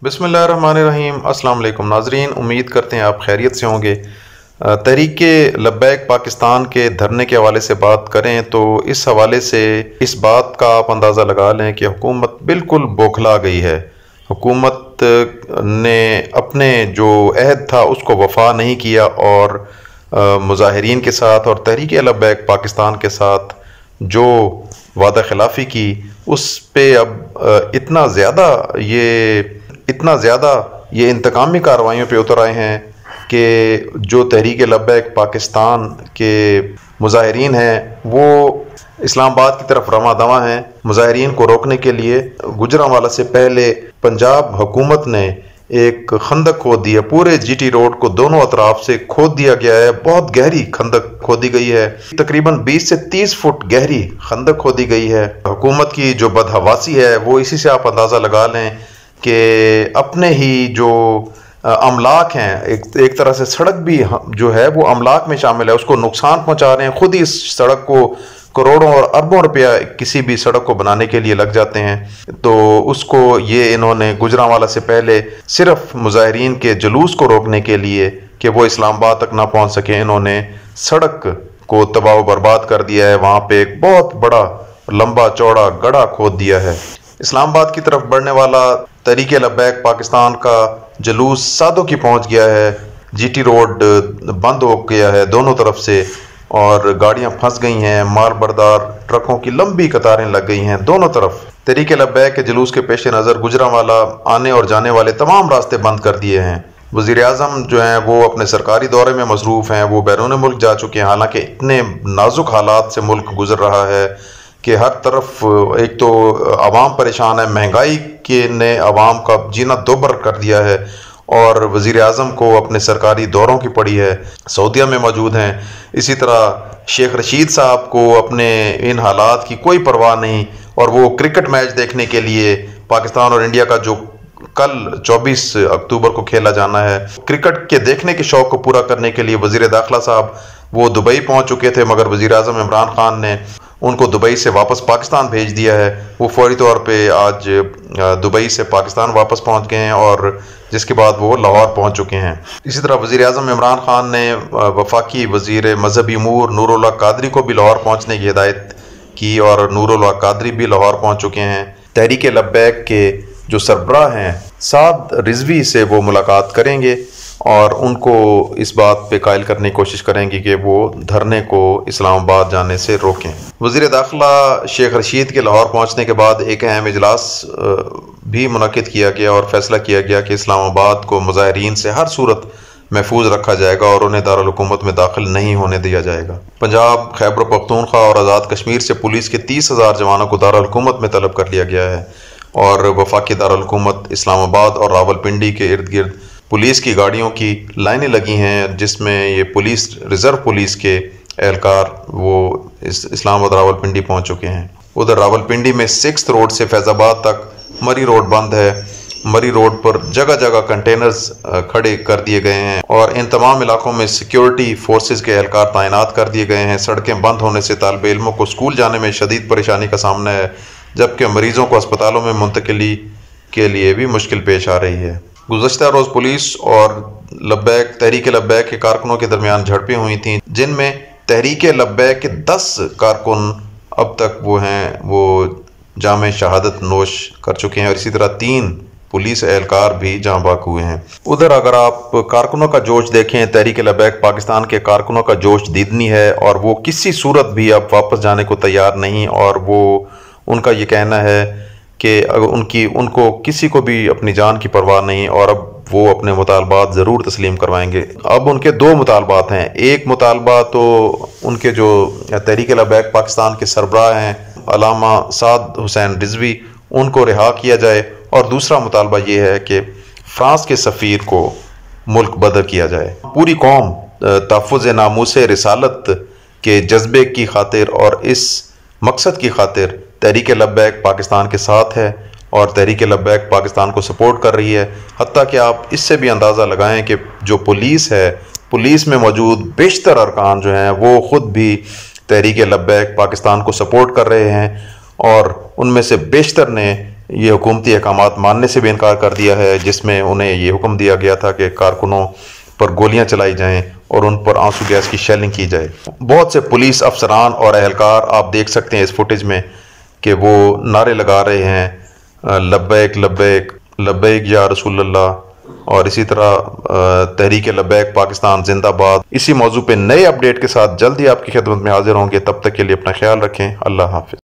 बिस्मिल्लाहिर्रहमानिर्रहीम। अस्सलाम वालेकुम नाजरीन, उम्मीद करते हैं आप खैरियत से होंगे। तहरीक लब्बैक पाकिस्तान के धरने के हवाले से बात करें तो इस हवाले से इस बात का आप अंदाज़ा लगा लें कि हुकूमत बिल्कुल बौखला गई है। हुकूमत ने अपने जो अहद था उसको वफा नहीं किया और मुजाहिरीन के साथ और तहरीक लब्बैक पाकिस्तान के साथ जो वादा खिलाफ़ी की उस पे अब इतना ज़्यादा ये इंतकामी कार्रवाइयों पे उतर आए हैं कि जो तहरीक लब्बैक पाकिस्तान के मुजाहिरीन हैं वो इस्लामाबाद की तरफ रवां दवा हैं। मुजाहिरीन को रोकने के लिए गुजरांवाला से पहले पंजाब हुकूमत ने एक खंदक खोद दी है। पूरे जीटी रोड को दोनों अतराफ से खोद दिया गया है। बहुत गहरी खंदक खोदी गई है, तकरीबन 20 से 30 फुट गहरी खंदक खोदी गई है। हुकूमत की जो बदहवासी है वो इसी से आप अंदाज़ा लगा लें कि अपने ही जो अमलाक हैं, एक तरह से सड़क भी जो है वो अमलाक में शामिल है, उसको नुकसान पहुंचा रहे हैं। खुद ही इस सड़क को करोड़ों और अरबों रुपया किसी भी सड़क को बनाने के लिए लग जाते हैं, तो उसको ये इन्होंने गुजरांवाला से पहले सिर्फ मुजाहिरीन के जुलूस को रोकने के लिए कि वो इस्लामाबाद तक ना पहुंच सके, इन्होंने सड़क को तबाह बर्बाद कर दिया है। वहाँ पे एक बहुत बड़ा लंबा चौड़ा गड्ढा खोद दिया है। इस्लामाबाद की तरफ बढ़ने वाला तहरीक लब्बैक पाकिस्तान का जुलूस सादों की पहुंच गया है। जीटी रोड बंद हो गया है दोनों तरफ से और गाड़ियां फंस गई हैं। माल बरदार ट्रकों की लंबी कतारें लग गई हैं दोनों तरफ। तहरीक लब्बैक के जुलूस के पेश नज़र गुजरांवाला आने और जाने वाले तमाम रास्ते बंद कर दिए हैं। वज़ीर आज़म जो हैं वो अपने सरकारी दौरे में मसरूफ़ हैं, वो बैरून मुल्क जा चुके हैं। हालांकि इतने नाजुक हालात से मुल्क गुजर रहा है कि हर तरफ एक तो आवाम परेशान है, महंगाई के ने आवाम का जीना दोबर कर दिया है और वज़ीर आज़म को अपने सरकारी दौरों की पड़ी है, सऊदीया में मौजूद हैं। इसी तरह शेख रशीद साहब को अपने इन हालात की कोई परवाह नहीं और वो क्रिकेट मैच देखने के लिए पाकिस्तान और इंडिया का जो कल 24 अक्टूबर को खेला जाना है, क्रिकेट के देखने के शौक़ को पूरा करने के लिए वज़ीर दाखिला साहब वो दुबई पहुँच चुके थे, मगर वज़ीर आज़म इमरान खान ने उनको दुबई से वापस पाकिस्तान भेज दिया है। वो फौरी तौर पे आज दुबई से पाकिस्तान वापस पहुंच गए हैं और जिसके बाद वो लाहौर पहुंच चुके हैं। इसी तरह वज़ीर आज़म इमरान खान ने वफाकी वज़ीर मजहबी अमूर नूरुल्लाह कादरी को भी लाहौर पहुंचने की हिदायत की और नूरुल्लाह कादरी भी लाहौर पहुंच चुके हैं। तहरीक लब्बैक के जो सरबराह हैं साद रिजवी से वो मुलाकात करेंगे और उनको इस बात पे कायल करने की कोशिश करेंगे कि वो धरने को इस्लामाबाद जाने से रोकें। वज़ीर दाखिला शेख रशीद के लाहौर पहुंचने के बाद एक अहम इजलास भी मुनक़िद किया गया और फैसला किया गया कि इस्लामाबाद को मुजाहिरीन से हर सूरत महफूज रखा जाएगा और उन्हें दारुल हुकूमत में दाखिल नहीं होने दिया जाएगा। पंजाब, खैबर पख्तूनख्वा और आज़ाद कश्मीर से पुलिस के 30,000 जवानों को दारुल हुकूमत में तलब कर लिया गया है और वफाकी दारुल हुकूमत इस्लामाबाद और रावलपिंडी के इर्द गिर्द पुलिस की गाड़ियों की लाइनें लगी हैं, जिसमें ये पुलिस रिज़र्व पुलिस के एहलकार वो इस्लामाबाद रावलपिंडी पहुंच चुके हैं। उधर रावलपिंडी में 6th रोड से फैज़ाबाद तक मरी रोड बंद है। मरी रोड पर जगह जगह कंटेनर्स खड़े कर दिए गए हैं और इन तमाम इलाकों में सिक्योरिटी फोर्सेस के एहलकार तैनात कर दिए गए हैं। सड़कें बंद होने से तालिब इल्मों को स्कूल जाने में शदीद परेशानी का सामना है, जबकि मरीजों को अस्पतालों में मुंतकिली के लिए भी मुश्किल पेश आ रही है। गुज़श्ता रोज़ पुलिस और तहरीक लब्बैक के कारकुनों के दरमियान झड़पें हुई थीं, जिनमें तहरीक लब्बैक के 10 कारकुन अब तक वो जामे शहादत नोश कर चुके हैं और इसी तरह 3 पुलिस एहलकार भी जाँ बाक हुए हैं। उधर अगर आप कारकुनों का जोश देखें, तहरीक लब्बैक पाकिस्तान के कारकुनों का जोश दीदनी है और वो किसी सूरत भी अब वापस जाने को तैयार नहीं और वो उनका ये कहना है कि उनको किसी को भी अपनी जान की परवाह नहीं और अब वो अपने मुतालबात ज़रूर तस्लीम करवाएंगे। अब उनके 2 मुतालबात हैं। एक मुतालबा तो उनके जो तहरीक लब्बैक पाकिस्तान के सरबराह हैं अल्लामा साद हुसैन रिजवी, उनको रिहा किया जाए और दूसरा मुतालबा ये है कि फ्रांस के सफ़ीर को मुल्क बदर किया जाए। पूरी कौम तहफ़्फ़ुज़ नामूस रिसालत के जज्बे की खातिर और इस मकसद की खातिर तहरीक लब्बैक पाकिस्तान के साथ है और तहरीक लब्बैक पाकिस्तान को सपोर्ट कर रही है। हत्ता कि आप इससे भी अंदाज़ा लगाएं कि जो पुलिस है, पुलिस में मौजूद बेशतर अरकान जो हैं वो ख़ुद भी तहरीक लब्बैक पाकिस्तान को सपोर्ट कर रहे हैं और उनमें से बेशतर ने یہ حکومتی احکامات ماننے سے بھی انکار کر دیا ہے، جس میں انہیں یہ حکم دیا گیا تھا کہ کارکنوں پر گولیاں چلائی جائیں اور ان پر آنسو گیس کی شیلنگ کی جائے۔ بہت سے پولیس افسران اور اہلکار آپ دیکھ سکتے ہیں اس فوٹیج میں کہ وہ نعرے لگا رہے ہیں لبیک لبیک لبیک یا رسول اللہ، اور اسی طرح تحریک لبیک پاکستان زندہ باد۔ اسی موضوع پہ نئے اپڈیٹ کے ساتھ جلدی آپ کی خدمت میں حاضر ہوں گے، تب تک کے لیے اپنا خیال رکھیں۔ اللہ حافظ۔